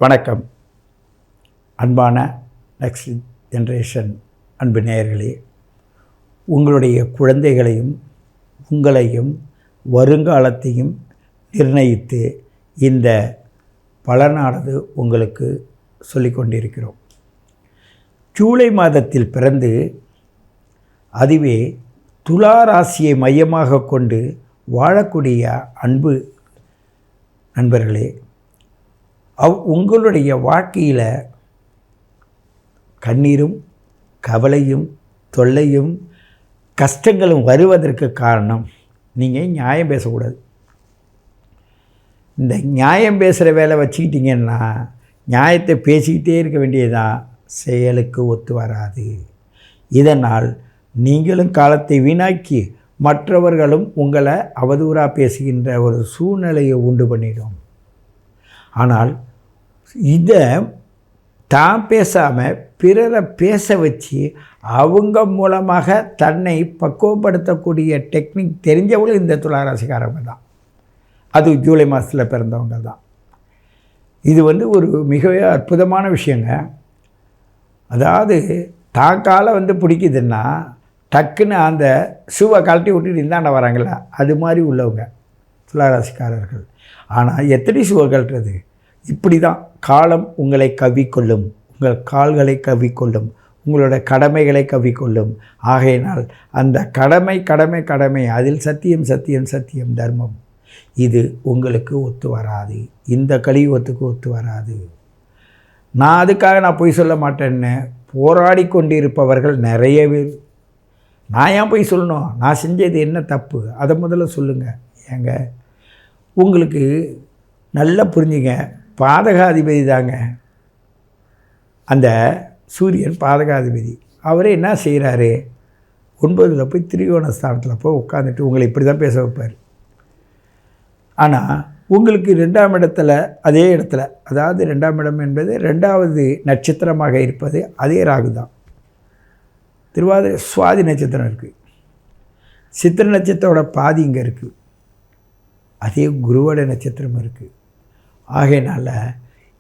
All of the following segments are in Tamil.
வணக்கம். அன்பான நெக்ஸ்ட் ஜென்ரேஷன் அன்பு நேயர்களே, உங்களுடைய குழந்தைகளையும் உங்களையும் வருங்காலத்தையும் நிர்ணயித்து இந்த பலனானது உங்களுக்கு சொல்லிக் கொண்டிருக்கிறோம். ஜூலை மாதத்தில் பிறந்து அதுவே துலா ராசியை மையமாக கொண்டு வாழக்கூடிய அன்பு நண்பர்களே, உங்களுடைய வாழ்க்கையில் கண்ணீரும் கவலையும் தொல்லையும் கஷ்டங்களும் வருவதற்கு காரணம் நீங்கள் நியாயம் பேசக்கூடாது. இந்த நியாயம் பேசுகிற வேலை வச்சுக்கிட்டிங்கன்னா நியாயத்தை பேசிக்கிட்டே இருக்க வேண்டியதுதான், செயலுக்கு ஒத்து வராது. இதனால் நீங்களும் காலத்தை வீணாக்கி மற்றவர்களும் உங்களை அவதூறாக பேசுகின்ற ஒரு சூழ்நிலையை உண்டு பண்ணிடும். ஆனால் இதை தான் பேசாமல் பிறரை பேச வச்சு அவங்க மூலமாக தன்னை பக்குவப்படுத்தக்கூடிய டெக்னிக் தெரிஞ்சவங்களும் இந்த துளாராசிக்காரங்க தான். அது ஜூலை மாதத்தில் பிறந்தவங்க தான். இது ஒரு மிகவே அற்புதமான விஷயங்க. அதாவது தாக்கால் பிடிக்குதுன்னா டக்குன்னு அந்த ஷூவை கழட்டி விட்டுட்டு இந்தாண்ட வராங்களா, அது மாதிரி உள்ளவங்க துளாராசிக்காரர்கள். ஆனால் எத்தனை ஷூவை கழட்டுறது? இப்படி தான் காலம் உங்களை கவ்விக்கொள்ளும், உங்கள் கால்களை கவ்விக்கொள்ளும், உங்களோட கடமைகளை கவ்விக்கொள்ளும். ஆகையினால் அந்த கடமை கடமை கடமை அதில் சத்தியம் சத்தியம் சத்தியம் தர்மம், இது உங்களுக்கு ஒத்து வராது. இந்த கலியுகத்துக்கு ஒத்து வராது. நான் அதுக்காக நான் பொய் சொல்ல மாட்டேன்னு போராடி கொண்டிருப்பவர்கள் நிறைய பேர். நான் ஏன் பொய் சொல்லணும்? நான் செஞ்சது என்ன தப்பு அதை முதல்ல சொல்லுங்கள். ஏங்க, உங்களுக்கு நல்லா புரிஞ்சுங்க, பாதகாதிபதி தாங்க அந்த சூரியன், பாதகாதிபதி. அவரே என்ன செய்கிறாரு? 9ல் போய் திரிகோண ஸ்தானத்தில் போய் உட்காந்துட்டு உங்களை இப்படி தான் பேச வைப்பார். ஆனால் உங்களுக்கு 2ஆம் இடத்துல, அதே இடத்துல, அதாவது 2ஆம் இடம் என்பது 2வது நட்சத்திரமாக இருப்பது அதே ராகு தான். திருவாதிரை சுவாதி நட்சத்திரம் இருக்குது, சித்திரை நட்சத்திரோட பாதி இங்கே இருக்குது, அதே குருவோட நட்சத்திரம் இருக்குது. ஆகையினால்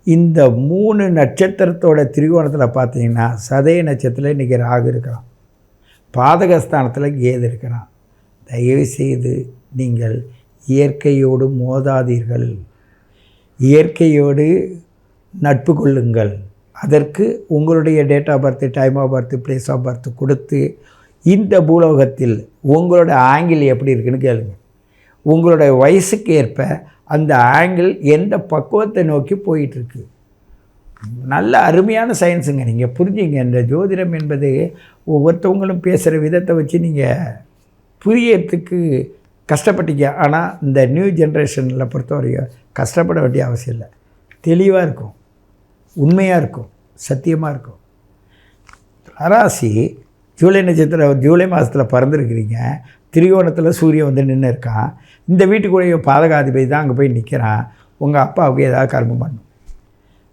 இந்த 3 நட்சத்திரத்தோட திரிகோணத்தில் பார்த்தீங்கன்னா சதய நட்சத்திரத்தில் இன்றைக்கி ராகு இருக்கிறான், பாதகஸ்தானத்தில் கேது இருக்கிறான். தயவுசெய்து நீங்கள் இயற்கையோடு மோதாதீர்கள், இயற்கையோடு நட்பு கொள்ளுங்கள். அதற்கு உங்களுடைய date of birth, time of birth, place of birth கொடுத்து இந்த பூலோகத்தில் உங்களோட ஆங்கிள் எப்படி இருக்குன்னு கேளுங்க. உங்களுடைய வயசுக்கு ஏற்ப அந்த ஆங்கிள் எந்த பக்குவத்தை நோக்கி போயிட்டுருக்கு. நல்ல அருமையான சயின்ஸுங்க. நீங்கள் புரிஞ்சுங்க, இந்த ஜோதிடம் என்பது ஒவ்வொருத்தவங்களும் பேசுகிற விதத்தை வச்சு நீங்கள் புரியறதுக்கு கஷ்டப்பட்டீங்க. ஆனால் இந்த நியூ ஜென்ரேஷனில் பொறுத்தவரையும் கஷ்டப்பட வேண்டிய அவசியம் இல்லை. தெளிவாக இருக்கும், உண்மையாக இருக்கும், சத்தியமாக இருக்கும். ராசி ஜூலை நட்சத்திரம் ஜூலை மாதத்தில் பிறந்திருக்கிறீங்க. திரிகோணத்தில் சூரியன் நின்று இருக்கான். இந்த வீட்டுக்குடைய பாதகாதிபதி தான் அங்கே போய் நிற்கிறான். உங்கள் அப்பாவுக்கு ஏதாவது கர்மம் பண்ணணும்,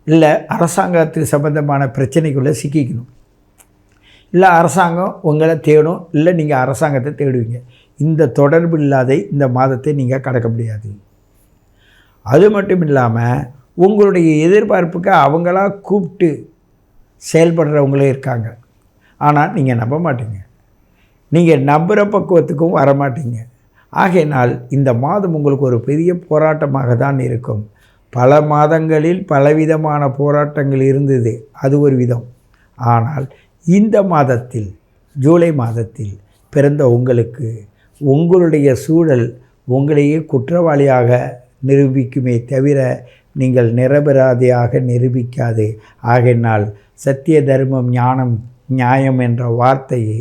இல்லை அரசாங்கத்துக்கு சம்பந்தமான பிரச்சனைக்குள்ளே சிக்கிக்கணும், இல்லை அரசாங்கம் உங்களை தேடும், இல்லை நீங்கள் அரசாங்கத்தை தேடுவீங்க. இந்த தொடர்பு இல்லாத இந்த மாதத்தை நீங்கள் கடக்க முடியாது. அது மட்டும் இல்லாமல் உங்களுடைய எதிர்பார்ப்புக்கு அவங்களா கூப்பிட்டு செயல்படுறவங்களே இருக்காங்க. ஆனால் நீங்கள் நம்ப மாட்டீங்க, நீங்கள் நம்புகிற பக்குவத்துக்கும் வரமாட்டீங்க. ஆகையினால் இந்த மாதம் உங்களுக்கு ஒரு பெரிய போராட்டமாக தான் இருக்கும். பல மாதங்களில் பலவிதமான போராட்டங்கள் இருந்தது, அது ஒரு விதம். ஆனால் இந்த மாதத்தில், ஜூலை மாதத்தில் பிறந்த உங்களுக்கு உங்களுடைய சூழல் உங்களையே குற்றவாளியாக நிரூபிக்குமே தவிர நீங்கள் நிரபராதியாக நிரூபிக்காது. ஆகையினால் சத்திய தர்மம் ஞானம் நியாயம் என்ற வார்த்தையை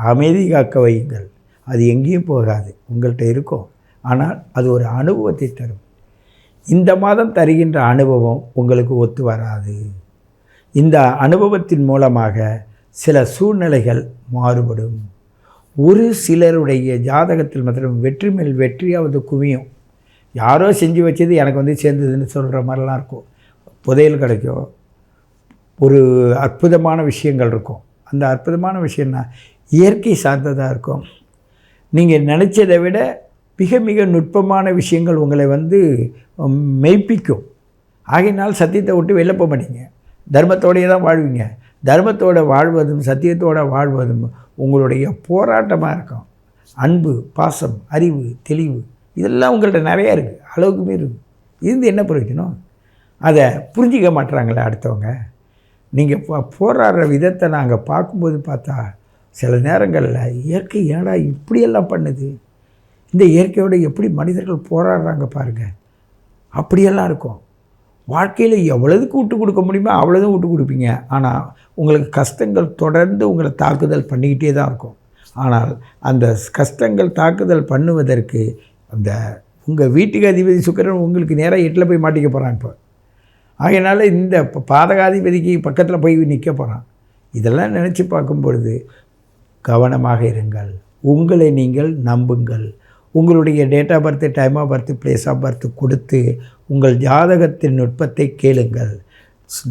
அமைதி காக்க வையுங்கள். அது எங்கேயும் போகாது, உங்கள்கிட்ட இருக்கும். ஆனால் அது ஒரு அனுபவத்தை தரும். இந்த மாதம் தருகின்ற அனுபவம் உங்களுக்கு ஒத்து வராது. இந்த அனுபவத்தின் மூலமாக சில சூழ்நிலைகள் மாறுபடும். ஒரு சிலருடைய ஜாதகத்தில் மாத்திரம் வெற்றி மேல் வெற்றியாவது குவியும். யாரோ செஞ்சு வச்சது எனக்கு சேர்ந்ததுன்னு சொல்கிற மாதிரிலாம் இருக்கும். புதையல் கிடைக்கும், ஒரு அற்புதமான விஷயங்கள் இருக்கும். அந்த அற்புதமான விஷயம்னா இயற்கை சார்ந்ததாக இருக்கும். நீங்கள் நினச்சதை விட மிக மிக நுட்பமான விஷயங்கள் உங்களை மெய்ப்பிக்கும். ஆகையினால் சத்தியத்தை விட்டு வெளில போக மாட்டீங்க, தர்மத்தோடையே தான் வாழ்வீங்க. தர்மத்தோடு வாழ்வதும் சத்தியத்தோடு வாழ்வதும் உங்களுடைய போராட்டமாக இருக்கும். அன்பு, பாசம், அறிவு, தெளிவு இதெல்லாம் உங்கள்கிட்ட நிறையா இருக்குது, அளவுக்கு மீறி இருக்குது. இருந்து என்ன பிரயோஜனம்? அதை புரிஞ்சிக்க மாட்டுறாங்களே அடுத்தவங்க. நீங்கள் போராடுற விதத்தை நாங்கள் பார்க்கும்போது பார்த்தா சில நேரங்களில் இயற்கை ஏடா இப்படியெல்லாம் பண்ணுது, இந்த இயற்கையோடு எப்படி மனிதர்கள் போராடுறாங்க பாருங்கள், அப்படியெல்லாம் இருக்கும். வாழ்க்கையில் எவ்வளவுக்கு விட்டு கொடுக்க முடியுமோ அவ்வளோதும் விட்டு கொடுப்பீங்க. ஆனால் உங்களுக்கு கஷ்டங்கள் தொடர்ந்து உங்களை தாக்குதல் பண்ணிக்கிட்டே தான் இருக்கும். ஆனால் அந்த கஷ்டங்கள் தாக்குதல் பண்ணுவதற்கு அந்த உங்கள் வீட்டுக்கு அதிபதி சுக்கிரன் உங்களுக்கு நேராக 8ல் போய் மாட்டிக்க போகிறான். இப்போ ஆகையினால இந்த பாதகாதிபதிக்கு பக்கத்தில் போய் நிற்க போகிறான். இதெல்லாம் நினச்சி பார்க்கும் பொழுது கவனமாக இருங்கள். உங்களை நீங்கள் நம்புங்கள். உங்களுடைய date of birth, time of birth, place of birth கொடுத்து உங்கள் ஜாதகத்தின் நுட்பத்தை கேளுங்கள்.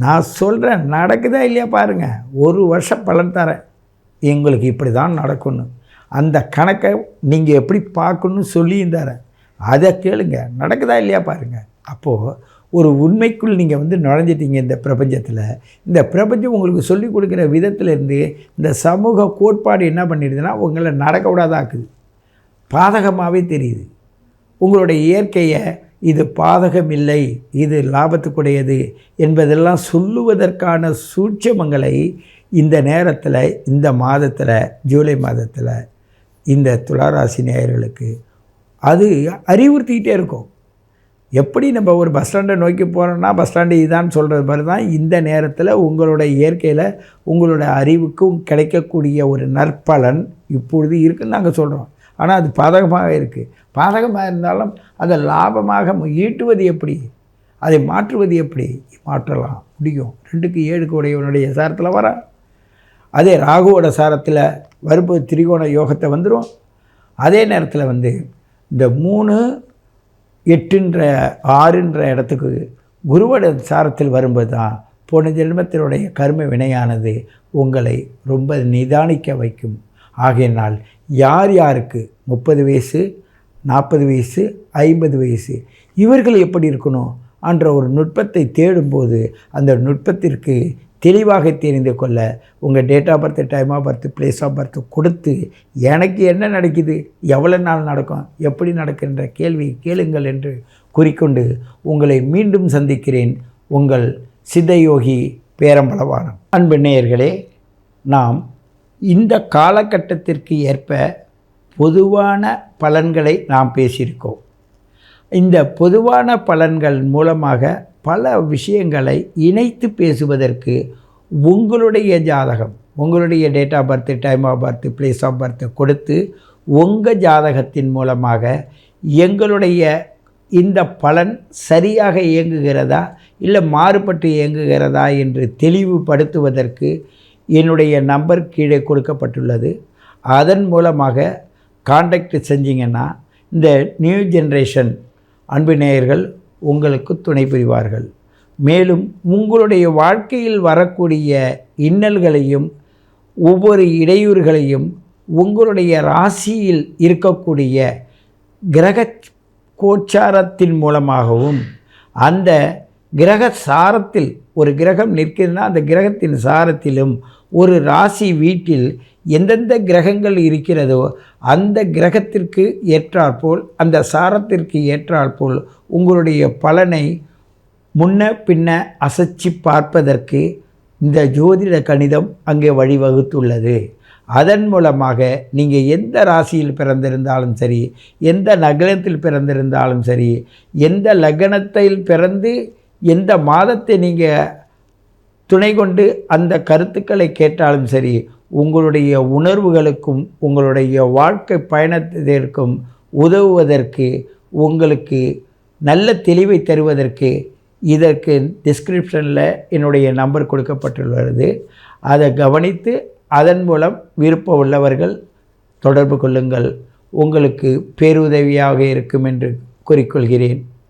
நான் சொல்கிறேன், நடக்குதா இல்லையா பாருங்கள். 1 வருஷம் பலன் தரேன், எங்களுக்கு இப்படி தான் நடக்கும்னு. அந்த கணக்கை நீங்கள் எப்படி பார்க்கணுன்னு சொல்லியும் தரேன், அதை கேளுங்க. நடக்குதா இல்லையா பாருங்கள். அப்போது ஒரு உண்மைக்குள் நீங்கள் நுழைஞ்சிட்டீங்க இந்த பிரபஞ்சத்தில். இந்த பிரபஞ்சம் உங்களுக்கு சொல்லிக் கொடுக்குற விதத்திலேருந்து இந்த சமூக கோட்பாடு என்ன பண்ணிடுதுன்னா உங்களை நடக்க விடாதாக்குது, பாதகமாகவே தெரியுது. உங்களுடைய இயற்கையை இது பாதகம் இல்லை, இது லாபத்துக்குடையது என்பதெல்லாம் சொல்லுவதற்கான சூட்சமங்களை இந்த நேரத்தில், இந்த மாதத்தில், ஜூலை மாதத்தில் இந்த துளாராசி நேயர்களுக்கு அது அறிவுறுத்திக்கிட்டே இருக்கும். எப்படி நம்ம ஒரு பஸ் ஸ்டாண்டை நோக்கி போகிறோன்னா பஸ் ஸ்டாண்டு இதுதான் சொல்கிறது மாதிரி தான் இந்த நேரத்தில் உங்களோட இயற்கையில் உங்களோட அறிவுக்கும் கிடைக்கக்கூடிய ஒரு நற்பலன் இப்பொழுது இருக்குதுன்னு நாங்கள் சொல்கிறோம். ஆனால் அது பாதகமாக இருக்குது. பாதகமாக இருந்தாலும் அதை லாபமாக ஈட்டுவது எப்படி, அதை மாற்றுவது எப்படி? மாற்றலாம் முடியும். 2க்கு 7க்கு உடையவனுடைய சாரத்தில் வர, அதே ராகுவோட சாரத்தில் வரும்போது திரிகோண யோகத்தை வந்துடும். அதே நேரத்தில் இந்த 3, 8, 6 இடத்துக்கு குருவோட சாரத்தில் வரும்போது தான் போன ஜென்மத்தினுடைய கர்ம வினையானது உங்களை ரொம்ப நிதானிக்க வைக்கும். ஆகையினால் யார் யாருக்கு 30 வயசு, 40 வயசு, 50 வயசு இவர்கள் எப்படி இருக்கணும் என்ற ஒரு நுட்பத்தை தேடும்போது அந்த நுட்பத்திற்கு தெளிவாக தெரிந்து கொள்ள உங்கள் date of birth, time of birth, place of birth கொடுத்து எனக்கு என்ன நடக்குது, எவ்வளோ நாள் நடக்கும், எப்படி நடக்கின்ற கேள்வி கேளுங்கள் என்று கூறிக்கொண்டு உங்களை மீண்டும் சந்திக்கிறேன். உங்கள் சித்தயோகி பேரம்பலவாணன். அன்பு நேயர்களே, நாம் இந்த காலகட்டத்திற்கு ஏற்ப பொதுவான பலன்களை நாம் பேசியிருக்கோம். இந்த பொதுவான பலன்கள் மூலமாக பல விஷயங்களை இணைத்து பேசுவதற்கு உங்களுடைய ஜாதகம், உங்களுடைய date of birth, time of birth, place of birth கொடுத்து உங்கள் ஜாதகத்தின் மூலமாக எங்களுடைய இந்த பலன் சரியாக இயங்குகிறதா இல்லை மாறுபட்டு இயங்குகிறதா என்று தெளிவுபடுத்துவதற்கு என்னுடைய நம்பர் கீழே கொடுக்கப்பட்டுள்ளது. அதன் மூலமாக காண்டாக்ட் செஞ்சிங்கன்னா இந்த நியூ ஜென்ரேஷன் அன்பு நேயர்கள் உங்களுக்கு துணை புரிவார்கள். மேலும் உங்களுடைய வாழ்க்கையில் வரக்கூடிய இன்னல்களையும் ஒவ்வொரு இடையூறுகளையும் உங்களுடைய ராசியில் இருக்கக்கூடிய கிரக கோச்சாரத்தின் மூலமாகவும் அந்த கிரக சாரத்தில் ஒரு கிரகம் நிற்கிறதுனா அந்த கிரகத்தின் சாரத்திலும் ஒரு ராசி வீட்டில் எந்தெந்த கிரகங்கள் இருக்கிறதோ அந்த கிரகத்திற்கு ஏற்றாற்போல் அந்த சாரத்திற்கு ஏற்றாற்போல் உங்களுடைய பலனை முன்ன பின்ன அசைச்சி பார்ப்பதற்கு இந்த ஜோதிட கணிதம் அங்கே வழிவகுத்துள்ளது. அதன் மூலமாக நீங்கள் எந்த ராசியில் பிறந்திருந்தாலும் சரி, எந்த நகரத்தில் பிறந்திருந்தாலும் சரி, எந்த லக்னத்தில் பிறந்து எந்த மாதத்தை நீங்கள் துணை கொண்டு அந்த கருத்துக்களை கேட்டாலும் சரி, உங்களுடைய உணர்வுகளுக்கும் உங்களுடைய வாழ்க்கை பயணத்திற்கும் உதவுவதற்கு உங்களுக்கு நல்ல தெளிவை தருவதற்கு இதற்கு டிஸ்கிரிப்ஷனில் என்னுடைய நம்பர் கொடுக்கப்பட்டுள்ளது. அதை கவனித்து அதன் மூலம் விருப்பம் உள்ளவர்கள் தொடர்பு கொள்ளுங்கள். உங்களுக்கு பேருதவியாக இருக்கும் என்று கூறிக்கொள்கிறேன்.